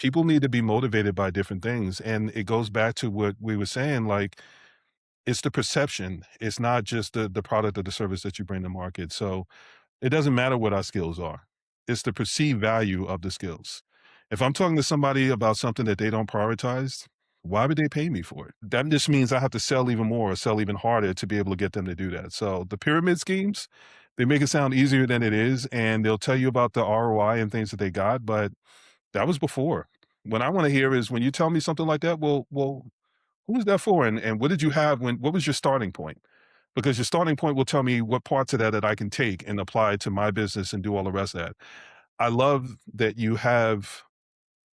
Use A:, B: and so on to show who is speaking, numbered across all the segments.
A: People need to be motivated by different things, and it goes back to what we were saying, like, it's the perception. It's not just the product or the service that you bring to market. So, it doesn't matter what our skills are. It's the perceived value of the skills. If I'm talking to somebody about something that they don't prioritize, why would they pay me for it? That just means I have to sell even more or sell even harder to be able to get them to do that. So the pyramid schemes, they make it sound easier than it is, and they'll tell you about the ROI and things that they got, but that was before. What I want to hear is when you tell me something like that, well, who was that for? And what did you have what was your starting point? Because your starting point will tell me what parts of that I can take and apply to my business and do all the rest of that. I love that you have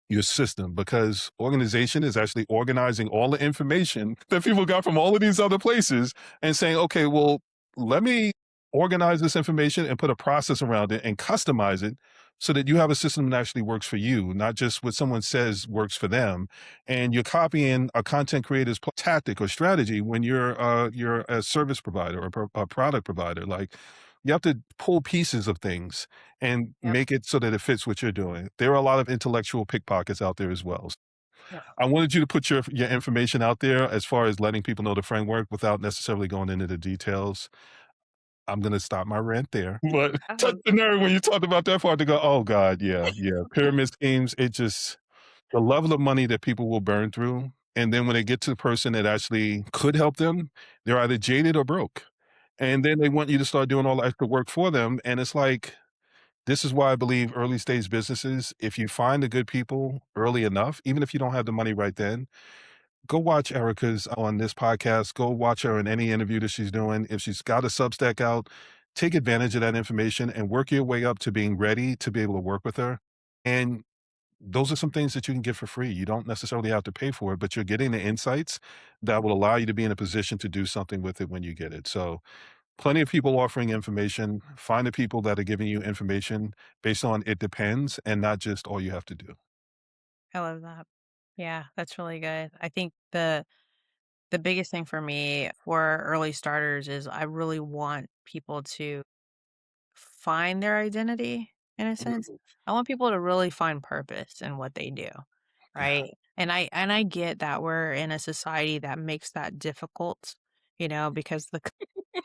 A: your system because organization is actually organizing all the information that people got from all of these other places and saying, okay, well, let me organize this information and put a process around it and customize it so that you have a system that actually works for you, not just what someone says works for them. And you're copying a content creator's tactic or strategy when you're a service provider or a product provider. Like you have to pull pieces of things and
B: Yep.
A: make it so that it fits what you're doing. There are a lot of intellectual pickpockets out there as well.
B: Yep.
A: I wanted you to put your information out there as far as letting people know the framework without necessarily going into the details. I'm gonna stop my rant there, but touch
B: Oh,
A: the nerve when you talked about that part to go, "Oh god, yeah, yeah." Pyramid schemes, it just the level of money that people will burn through, and then when they get to the person that actually could help them, they're either jaded or broke. And then they want you to start doing all the extra work for them, and it's like, this is why I believe early stage businesses, if you find the good people early enough, even if you don't have the money right then, go watch Erica's on this podcast. Go watch her in any interview that she's doing. If she's got a Substack out, take advantage of that information and work your way up to being ready to be able to work with her. And those are some things that you can get for free. You don't necessarily have to pay for it, but you're getting the insights that will allow you to be in a position to do something with it when you get it. So, plenty of people offering information. Find the people that are giving you information based on it depends and not just all you have to do.
B: I love that. Yeah, that's really good. I think the biggest thing for me for early starters is I really want people to find their identity in a sense.
A: Mhm.
B: I want people to really find purpose in what they do,
A: Yeah.
B: right? And I get that we're in a society that makes that difficult, because the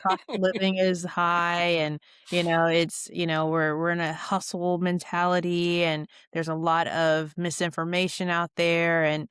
B: cost of living is high and we're in a hustle mentality and there's a lot of misinformation out there and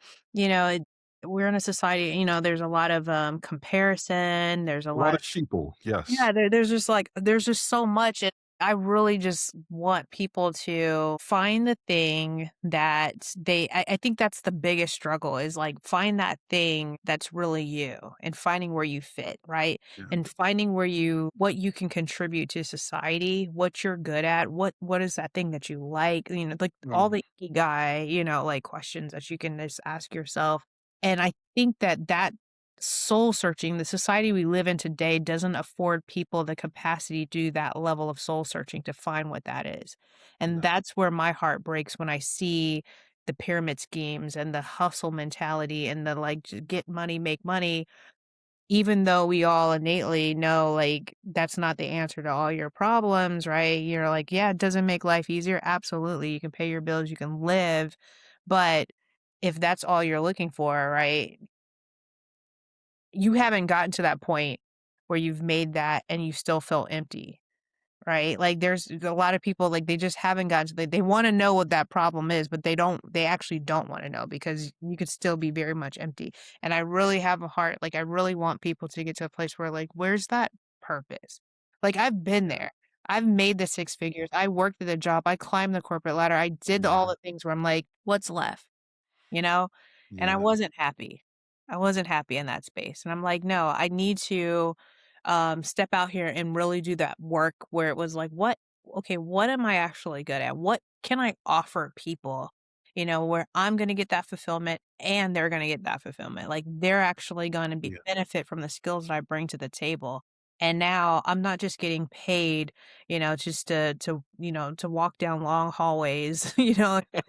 B: we're in a society, there's a lot of comparison, there's a
A: A lot
B: lot.
A: of sheeple, yes.
B: Yeah, there's just so much, and I really just want people to find the thing that I think that's the biggest struggle is, like, find that thing that's really you and finding where you fit, right?
A: Yeah.
B: And finding what you can contribute to society, what you're good at, what is that thing that you like, like, all
A: Mm.
B: the ikigai, like, questions that you can just ask yourself, and I think that soul searching, the society we live in today doesn't afford people the capacity to do that level of soul searching to find what that is. And
A: No.
B: that's where my heart breaks when I see the pyramid schemes and the hustle mentality and the like get money, make money, even though we all innately know like that's not the answer to all your problems, right? You're like, yeah, it doesn't make life easier. Absolutely. You can pay your bills, you can live. But if that's all you're looking for, right? You haven't gotten to that point where you've made that and you still feel empty, right? Like, there's a lot of people, like, they just haven't gotten to they wanna know what that problem is, but they actually don't wanna know because you could still be very much empty, and I really have a heart like, I really want people to get to a place where, like, where's that purpose? Like, I've been
A: Yeah.
B: there. I've made the 6 figures. I worked at a job. I climbed the corporate ladder. I did all
A: Yeah.
B: the things where I'm like, "What's left?" You know? And I
A: Yeah.
B: wasn't happy. I wasn't happy in that space, and I'm like, "No, I need to, step out here and really do that work," where it was like, what am I actually good at? What can I offer people, where I'm gonna get that fulfillment and they're gonna get that fulfillment? Like, they're actually gonna be
A: Yeah.
B: benefit from the skills that I bring to the table, and now I'm not just getting paid, just to walk down long hallways, in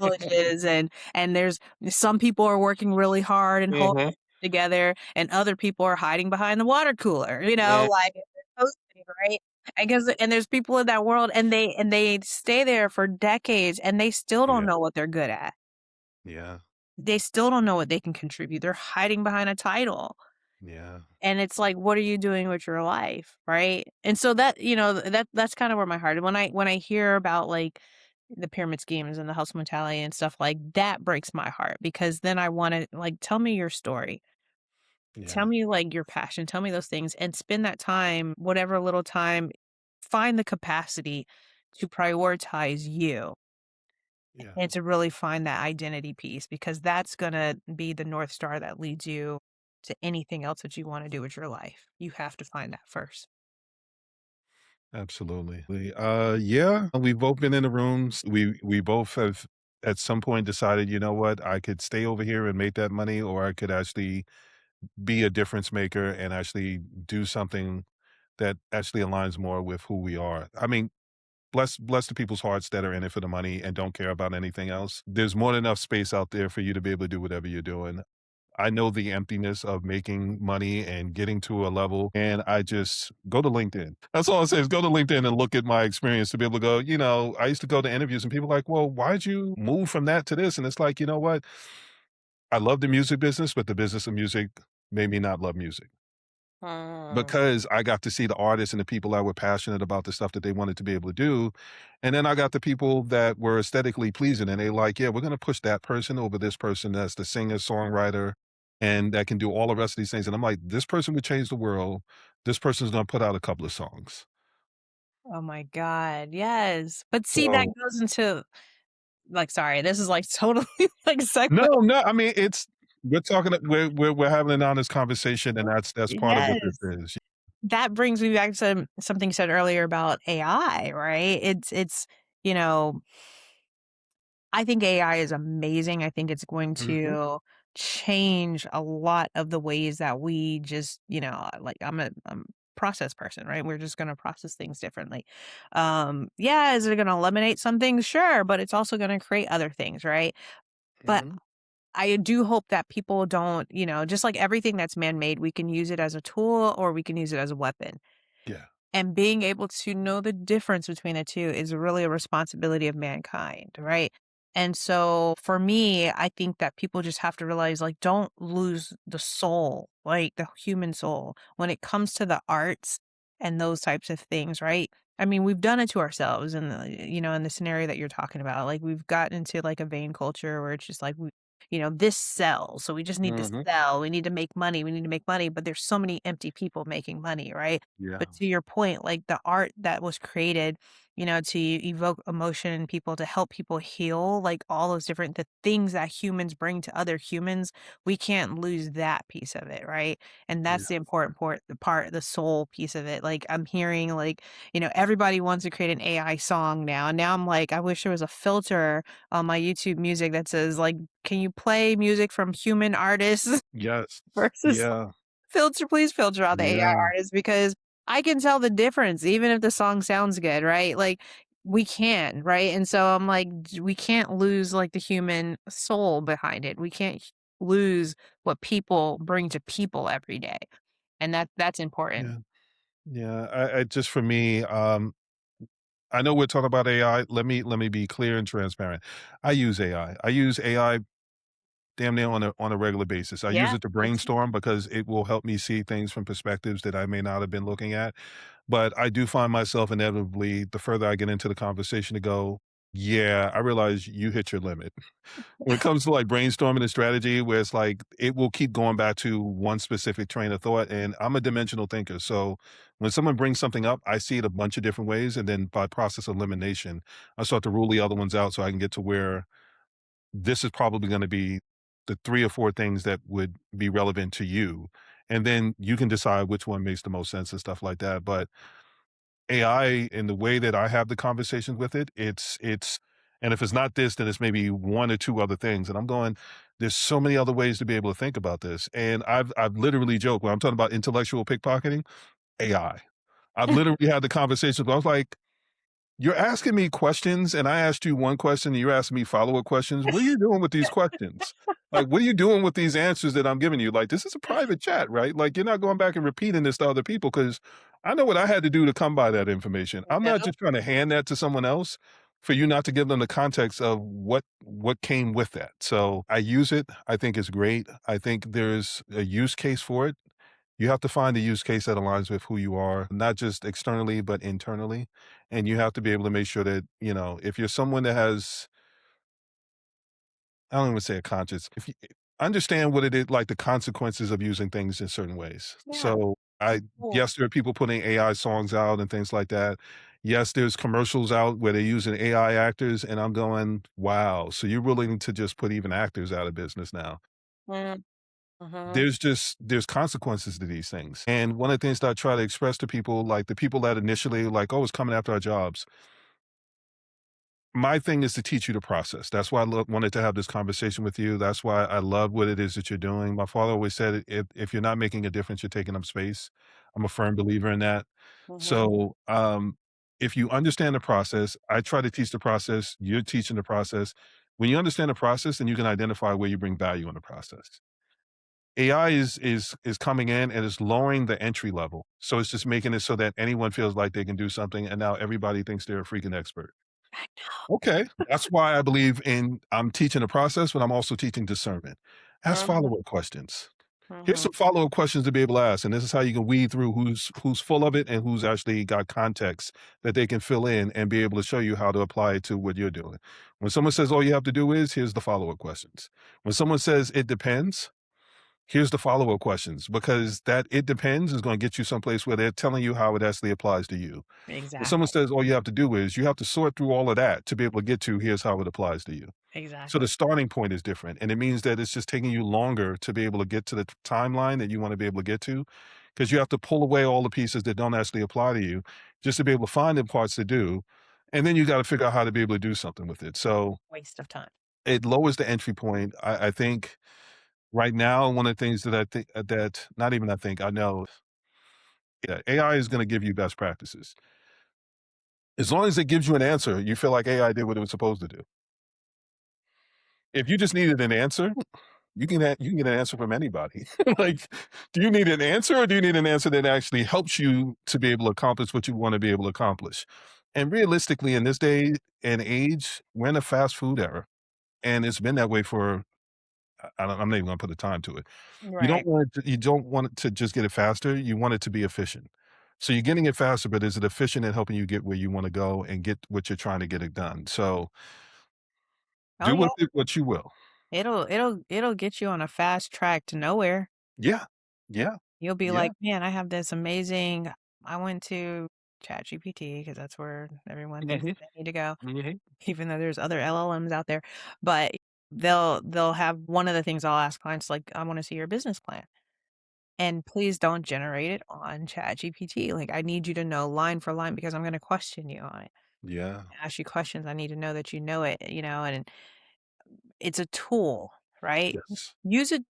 B: villages and there's some people are working really hard and holding
A: Mhm.
B: it together, and other people are hiding behind the water cooler,
A: Mm.
B: like those things, right? I guess, and there's people in that world, and they stay there for decades, and they still don't
A: Yeah.
B: know what they're good at.
A: Yeah.
B: They still don't know what they can contribute. They're hiding behind a title.
A: Yeah.
B: And it's like, what are you doing with your life, right? And so that's kind of where my heart when I hear about, like, the pyramid schemes and the hustle mentality and stuff like that breaks my heart because then I wanna, like, tell me your story. Tell
A: Yeah.
B: me, like, your passion. Tell me those things and spend that time, whatever little time, find the capacity to prioritize you
A: Yeah.
B: and to really find that identity piece because that's gonna be the North Star that leads you to anything else that you wanna do with your life. You have to find that first.
A: Absolutely. Yeah, we've both been in the rooms. We both have at some point decided, you know what, I could stay over here and make that money, or I could actually be a difference maker and actually do something that actually aligns more with who we are. I mean, bless the people's hearts that are in it for the money and don't care about anything else. There's more than enough space out there for you to be able to do whatever you're doing. I know the emptiness of making money and getting to a level, and I just go to LinkedIn. That's all I say is go to LinkedIn and look at my experience to be able to go, I used to go to interviews and people are like, well, why'd you move from that to this? And it's like, you know what? I love the music business, but the business of music made me not love music
B: Mm.
A: because I got to see the artists and the people that were passionate about the stuff that they wanted to be able to do. And then I got the people that were aesthetically pleasing and they like, yeah, we're going to push that person over this person that's the singer, songwriter, and that can do all the rest of these things. And I'm like, this person would change the world. This person's going to put out a couple of songs.
B: Oh my god, yes. But see, that
A: So
B: goes into like, sorry, this is, like, totally, like, segue.
A: no, no, I mean, we're talking, we're having an honest conversation and that's part of what
B: Yes.
A: this is.
B: That brings me back to something you said earlier about AI, right? You know, I think AI is amazing. I think it's going
A: Mhm.
B: to change a lot of the ways that we just, like I'm a process person, right? We're just going to process things differently. Yeah, is it going to eliminate some things? Sure, but it's also going to create other things, right? But
A: Mhm.
B: I do hope that people don't, just like everything that's man-made, we can use it as a tool or we can use it as a weapon.
A: Yeah.
B: And being able to know the difference between the 2 is really a responsibility of mankind, right? And so for me, I think that people just have to realize, like, don't lose the soul, like the human soul when it comes to the arts and those types of things, right? I mean, we've done it to ourselves in in the scenario that you're talking about. Like we've gotten into like a vain culture where it's just like this sells. So we just need to
A: Mhm.
B: sell. We need to make money. We need to make money. But there's so many empty people making money, right?
A: Yeah.
B: But to your point, like the art that was created, to evoke emotion in people, to help people heal, like all those different the things that humans bring to other humans, we can't lose that piece of it, right? And
A: Yeah.
B: that's the important part, the soul piece of it. Like I'm hearing like, everybody wants to create an AI song now. And now I'm like, I wish there was a filter on my YouTube music that says like, can you play music from human artists
A: Yes.
B: versus
A: Yeah.
B: please filter out the AI
A: Yeah.
B: artists because I can tell the difference even if the song sounds good, right? Like, we can, right? And so I'm like, we can't lose, like, the human soul behind it. We can't lose what people bring to people every day, and that's important.
A: Yeah. Yeah. I just for me, I know we're talking about AI. Let me be clear and transparent. I use AI. I use AI damn near on a regular basis. I use
B: Yeah,
A: it to
B: me too.
A: brainstorm because it will help me see things from perspectives that I may not have been looking at. But I do find myself inevitably, the further I get into the conversation, to go, yeah, I realize you hit your limit. When it comes to like brainstorming and strategy, where it's like it will keep going back to one specific train of thought. And I'm a dimensional thinker. So when someone brings something up, I see it a bunch of different ways. And then by process of elimination, I start to rule the other ones out so I can get to where this is probably going to be the 3 or 4 things that would be relevant to you. And then you can decide which one makes the most sense and stuff like that. But AI in the way that I have the conversations with it, and if it's not this, then it's maybe 1 or 2 other things. And I'm going, there's so many other ways to be able to think about this. And I've literally joked when I'm talking about intellectual pickpocketing, AI. I've literally had the conversations where I was like, you're asking me questions, and I asked you one question, and you're asking me follow-up questions. What are you doing with these questions? Like, what are you doing with these answers that I'm giving you? Like, this is a private chat, right? Like, you're not going back and repeating this to other people because I know what I had to do to come by that information. I'm not
B: No.
A: just trying to hand that to someone else. for you not to give them the context of what came with that. So I use it. I think it's great. I think there's a use case for it. You have to find a use case that aligns with who you are, not just externally, but internally. And you have to be able to make sure that, if you're someone that has, I don't even say a conscience, if you understand what it is, like the consequences of using things in certain ways.
B: Yeah,
A: So
B: cool.
A: yes, there are people putting AI songs out and things like that. Yes, there's commercials out where they're using AI actors, and I'm going, wow. So you're willing to just put even actors out of business now.
B: Mm, mhm.
A: There's consequences to these things. And one of the things that I try to express to people, like the people that initially like, oh, it's coming after our jobs. My thing is to teach you the process. That's why wanted to have this conversation with you. That's why I love what it is that you're doing. My father always said, if you're not making a difference, you're taking up space. I'm a firm believer in that.
B: Mhm.
A: So, if you understand the process, I try to teach the process. You're teaching the process. When you understand the process, then you can identify where you bring value in the process. AI is coming in and it's lowering the entry level. So it's just making it so that anyone feels like they can do something, and now everybody thinks they're a freaking expert.
B: I
A: Okay. That's why I believe in I'm teaching the process, but I'm also teaching discernment. Ask
B: Mhm,
A: follow-up questions. Here's
B: mhm.
A: some follow-up questions to be able to ask, and this is how you can weed through who's full of it and who's actually got context that they can fill in and be able to show you how to apply it to what you're doing. When someone says all you have to do is, here's the follow-up questions. When someone says it depends, here's the follow-up questions, because that it depends is going to get you someplace where they're telling you how it actually applies to you. When someone
B: Exactly,
A: says all you have to do is, you have to sort through all of that to be able to get to here's how it applies to you. So the
B: exactly.
A: starting point is different, and it means that it's just taking you longer to be able to get to the timeline that you want to be able to get to, because you have to pull away all the pieces that don't actually apply to you just to be able to find the parts that do, and then you got to figure out how to be able to do something with it. So
B: Waste of time.
A: it lowers the entry point. I think right now, one of the things that I think that not even I think I know, yeah, AI is going to give you best practices. As long as it gives you an answer, you feel like AI did what it was supposed to do. If you just needed an answer, you can get an answer from anybody. Like, do you need an answer, or do you need an answer that actually helps you to be able to accomplish what you want to be able to accomplish? And realistically, in this day and age, we're in a fast food era, and it's been that way for I'm not even going to put a time to it.
B: Right.
A: You don't want it to just get it faster. You want it to be efficient. So you're getting it faster, but is it efficient in helping you get where you want to go and get what you're trying to get it done? So
B: Oh,
A: do
B: yeah.
A: with it what you will.
B: It'll get you on a fast track to nowhere.
A: Yeah. Yeah.
B: You'll be
A: Yeah.
B: like, "Man, I have this amazing." I went to ChatGPT because that's where everyone thinks
A: Mhm.
B: they need to go,
A: Mhm.
B: even though there's other LLMs out there. But they'll have one of the things I'll ask clients, like, "I wanna see your business plan, and please don't generate it on ChatGPT. Like, I need you to know line for line because I'm gonna question you on it.
A: Yeah.
B: Ask you questions, I need to know that you know it, and it's a tool, right?
A: Yes.
B: Use it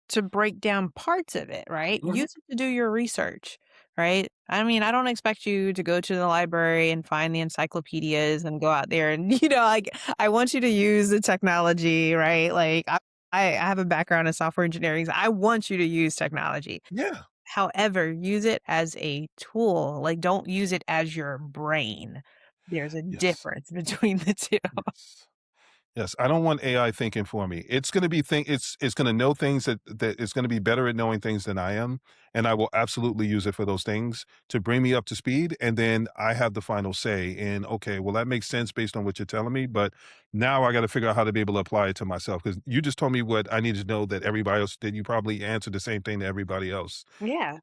B: to break down parts of it, right?
A: Mhm.
B: Use it to do your research, right? I mean, I don't expect you to go to the library and find the encyclopedias and go out there and, like, I want you to use the technology, right? Like, I have a background in software engineering. So I want you to use technology.
A: Yeah.
B: However, use it as a tool. Like, don't use it as your brain. There's a
A: Yes.
B: difference between the 2.
A: Yes. Yes, I don't want AI thinking for me. It's gonna be it's gonna know things that it's gonna be better at knowing things than I am, and I will absolutely use it for those things to bring me up to speed, and then I have the final say in, "Okay, well, that makes sense based on what you're telling me, but now I gotta figure out how to be able to apply it to myself because you just told me what I need to know that everybody else did. You probably answered the same thing to everybody else.
B: Yeah.